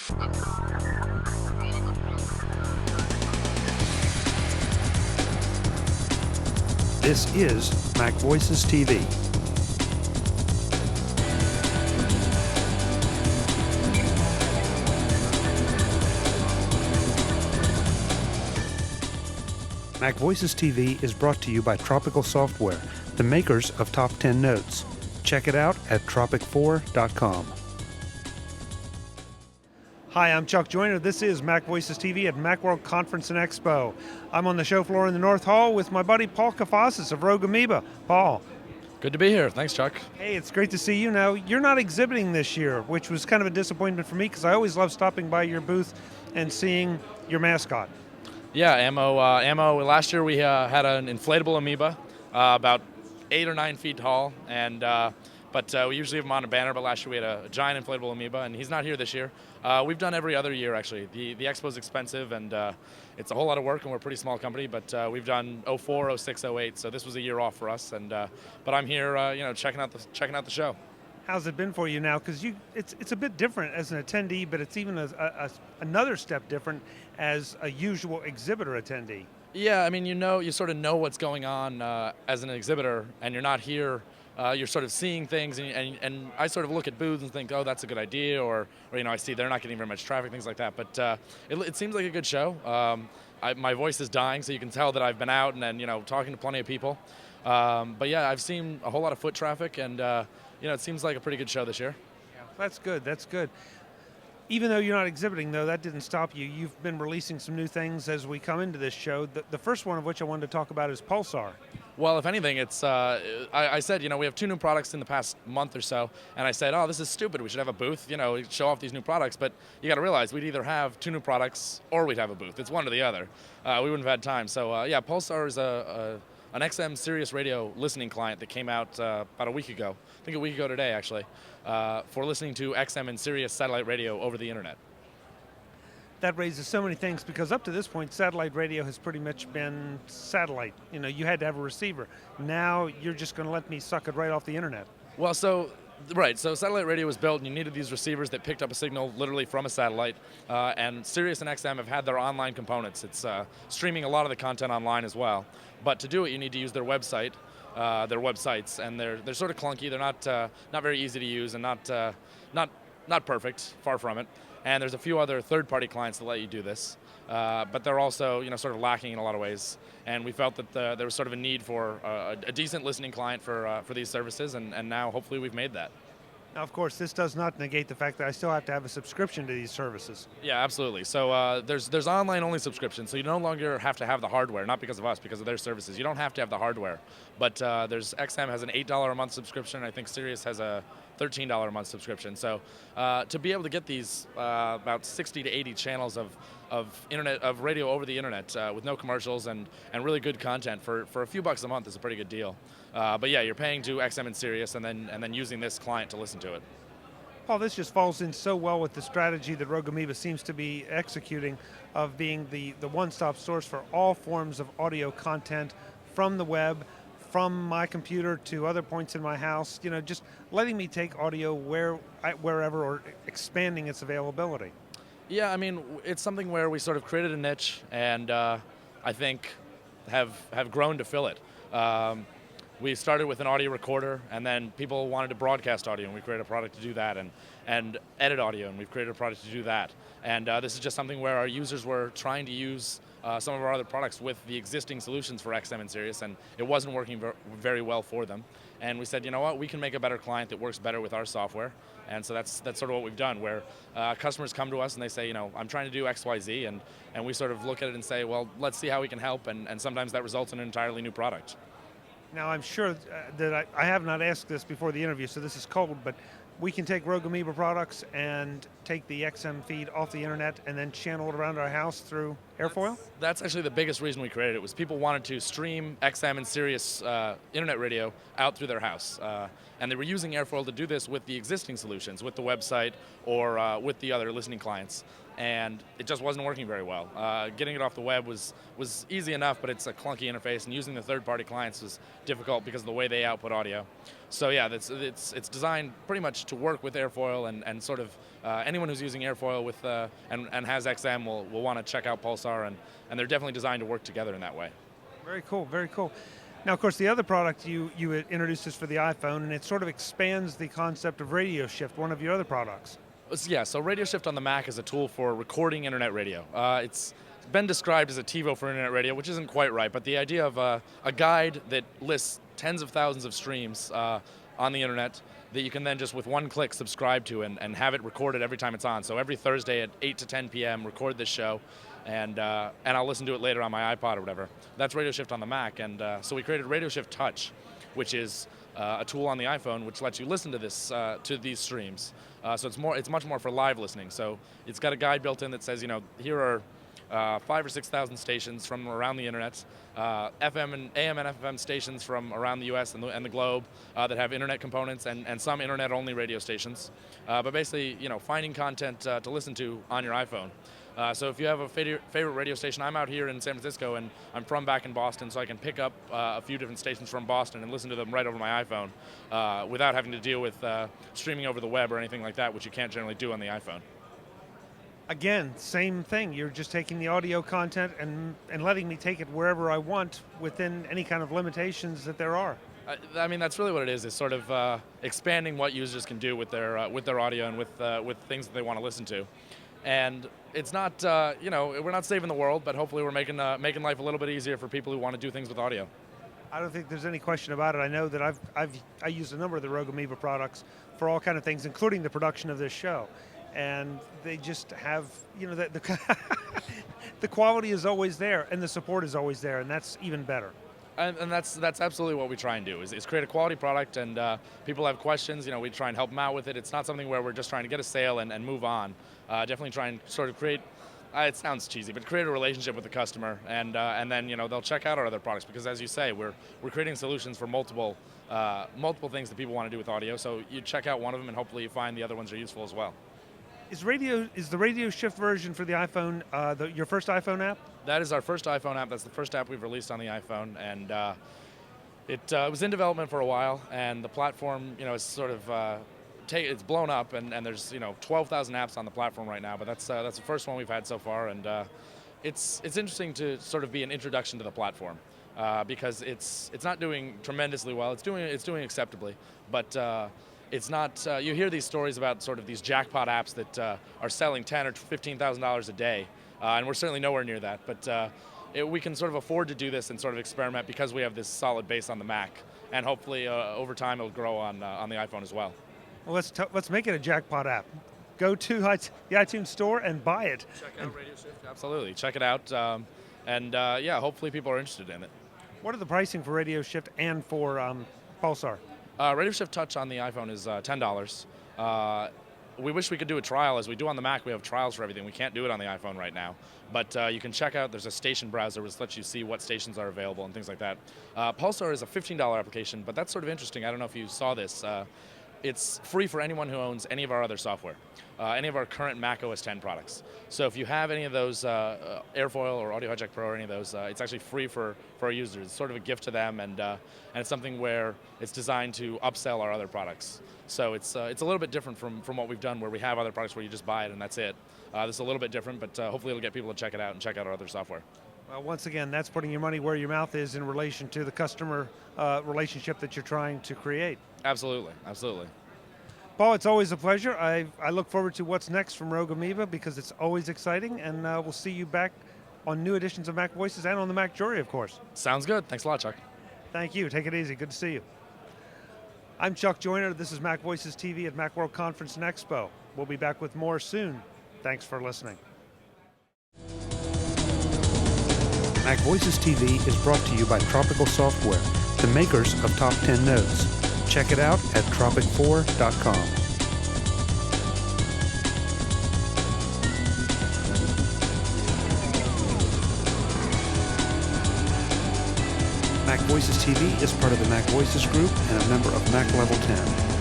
This is MacVoices TV. MacVoices TV is brought to you by Tropical Software, the makers of Top 10 Notes. Check it out at tropic4.com. Hi, I'm Chuck Joyner. This is MacVoices TV at Macworld Conference and Expo. I'm on the show floor in the North Hall with my buddy Paul Kafasis of Rogue Amoeba. Paul. Good to be here. Thanks, Chuck. Hey, it's great to see you. Now, you're not exhibiting this year, which was kind of a disappointment for me because I always love stopping by your booth and seeing your mascot. Yeah, Ammo. Last year we had an inflatable amoeba, about 8 or 9 feet tall, and but we usually have him on a banner. But last year we had a giant inflatable amoeba, and he's not here this year. We've done every other year actually. The expo's expensive, and it's a whole lot of work, and we're a pretty small company. But we've done 04, 06, 08, so this was a year off for us. And but I'm here, checking out the show. How's it been for you now? Because it's a bit different as an attendee, but it's even another step different as a usual exhibitor attendee. Yeah, I mean, you sort of know what's going on as an exhibitor, and you're not here. You're sort of seeing things, and I sort of look at booths and think, oh, that's a good idea, or I see they're not getting very much traffic, things like that. But it seems like a good show. My voice is dying, so you can tell that I've been out and talking to plenty of people. But yeah, I've seen a whole lot of foot traffic, and it seems like a pretty good show this year. Yeah, that's good. That's good. Even though you're not exhibiting, though, that didn't stop you. You've been releasing some new things as we come into this show. The first one of which I wanted to talk about is Pulsar. Well, if anything, it's I said, we have 2 new products in the past month or so, and I said, oh, this is stupid. We should have a booth, show off these new products. But you got to realize we'd either have 2 new products or we'd have a booth. It's one or the other. We wouldn't have had time. So yeah, Pulsar is an XM Sirius radio listening client that came out about a week ago. I think a week ago today, actually, for listening to XM and Sirius satellite radio over the internet. That raises so many things because up to this point, satellite radio has pretty much been satellite. You had to have a receiver. Now you're just going to let me suck it right off the internet. Well, so satellite radio was built and you needed these receivers that picked up a signal literally from a satellite, and Sirius and XM have had their online components. It's streaming a lot of the content online as well. But to do it, you need to use their website, their websites, and they're sort of clunky. They're not very easy to use and not perfect, far from it. And there's a few other third-party clients that let you do this, but they're also sort of lacking in a lot of ways. And we felt that there was sort of a need for a decent listening client for these services, and now hopefully we've made that. Now, of course, this does not negate the fact that I still have to have a subscription to these services. Yeah, absolutely. So there's online-only subscriptions, so you no longer have to have the hardware, not because of us, because of their services. You don't have to have the hardware, but there's XM has an $8 a month subscription. I think Sirius has a $13 a month subscription. So to be able to get these about 60 to 80 channels of radio over the internet with no commercials and really good content for a few bucks a month is a pretty good deal. But yeah, you're paying to XM and Sirius and then using this client to listen to it. Paul, this just falls in so well with the strategy that Rogue Amoeba seems to be executing of being the one-stop source for all forms of audio content from the web, from my computer to other points in my house, just letting me take audio wherever or expanding its availability. Yeah, I mean, it's something where we sort of created a niche and I think have grown to fill it. We started with an audio recorder, and then people wanted to broadcast audio, and we created a product to do that, and edit audio, and we've created a product to do that. And this is just something where our users were trying to use some of our other products with the existing solutions for XM and Sirius, and it wasn't working very well for them. And we said, you know what, we can make a better client that works better with our software. And so that's sort of what we've done, where customers come to us and they say, I'm trying to do X, Y, Z, and we sort of look at it and say, well, let's see how we can help, and sometimes that results in an entirely new product. Now, I'm sure that I have not asked this before the interview, so this is cold, but we can take Rogue Amoeba products and take the XM feed off the internet and then channel it around our house through airfoil? That's actually the biggest reason we created it, was people wanted to stream XM and Sirius internet radio out through their house. And they were using airfoil to do this with the existing solutions, with the website or with the other listening clients. And it just wasn't working very well. Getting it off the web was easy enough, but it's a clunky interface, and using the third-party clients was difficult because of the way they output audio. So yeah, it's designed pretty much to work with airfoil, and sort of anyone who's using airfoil with and has XM will want to check out Pulsar, and they're definitely designed to work together in that way. Very cool, very cool. Now, of course, the other product you had introduced is for the iPhone, and it sort of expands the concept of Radioshift, one of your other products. Yeah, so Radioshift on the Mac is a tool for recording internet radio. It's been described as a TiVo for internet radio, which isn't quite right, but the idea of a guide that lists tens of thousands of streams on the internet that you can then just with one click subscribe to and have it recorded every time it's on. So every Thursday at 8 to 10 p.m. record this show, and I'll listen to it later on my iPod or whatever. That's Radioshift on the Mac, and so we created Radioshift Touch, which is a tool on the iPhone which lets you listen to to these streams. So it's much more for live listening. So it's got a guide built in that says, here are 5,000 or 6,000 stations from around the internet, FM and AM and FM stations from around the U.S. and the globe that have internet components, and some internet-only radio stations. But basically, finding content to listen to on your iPhone. So if you have a favorite radio station, I'm out here in San Francisco, and I'm from back in Boston, so I can pick up a few different stations from Boston and listen to them right over my iPhone without having to deal with streaming over the web or anything like that, which you can't generally do on the iPhone. Again, same thing. You're just taking the audio content and letting me take it wherever I want within any kind of limitations that there are. I mean, that's really what it is sort of expanding what users can do with their audio and with things that they want to listen to. And it's not, we're not saving the world, but hopefully we're making life a little bit easier for people who want to do things with audio. I don't think there's any question about it. I know that I used a number of the Rogue Amoeba products for all kind of things, including the production of this show. And they just have, the quality is always there, and the support is always there, and that's even better. And that's absolutely what we try and do, is create a quality product, and people have questions, we try and help them out with it. It's not something where we're just trying to get a sale and move on. Definitely try and sort of create, it sounds cheesy, but create a relationship with the customer, and then they'll check out our other products, because as you say, we're creating solutions for multiple things that people want to do with audio. So you check out one of them, and hopefully you find the other ones are useful as well. Is the Radioshift version for the iPhone your first iPhone app? That is our first iPhone app. That's the first app we've released on the iPhone, and it was in development for a while, and the platform, is sort of it's blown up, and there's 12,000 apps on the platform right now. But that's the first one we've had so far, and it's interesting to sort of be an introduction to the platform because it's not doing tremendously well. It's doing acceptably, but it's not. You hear these stories about sort of these jackpot apps that are selling $10,000 or $15,000 a day, and we're certainly nowhere near that. But we can sort of afford to do this and sort of experiment because we have this solid base on the Mac, and hopefully over time it'll grow on the iPhone as well. Well, let's make it a jackpot app. Go to the iTunes store and buy it. Check out Radioshift. Absolutely, check it out, and hopefully people are interested in it. What are the pricing for Radioshift and for Pulsar? Radioshift Touch on the iPhone is $10. We wish we could do a trial. As we do on the Mac, we have trials for everything. We can't do it on the iPhone right now. But you can check out, there's a station browser which lets you see what stations are available and things like that. Pulsar is a $15 application, but that's sort of interesting. I don't know if you saw this. It's free for anyone who owns any of our other software, any of our current Mac OS X products. So if you have any of those Airfoil or Audio Hijack Pro or any of those, it's actually free for our users. It's sort of a gift to them, and it's something where it's designed to upsell our other products. So it's a little bit different from what we've done, where we have other products where you just buy it and that's it. This is a little bit different, but hopefully it'll get people to check it out and check out our other software. Well, once again, that's putting your money where your mouth is in relation to the customer relationship that you're trying to create. Absolutely, absolutely. Paul, it's always a pleasure. I look forward to what's next from Rogue Amoeba because it's always exciting, and we'll see you back on new editions of MacVoices and on the Mac Jury, of course. Sounds good. Thanks a lot, Chuck. Thank you. Take it easy. Good to see you. I'm Chuck Joyner. This is MacVoices TV at Macworld Conference and Expo. We'll be back with more soon. Thanks for listening. MacVoices TV is brought to you by Tropical Software, the makers of Top 10 Notes. Check it out at tropic4.com. MacVoices TV is part of the MacVoices group and a member of Mac Level 10.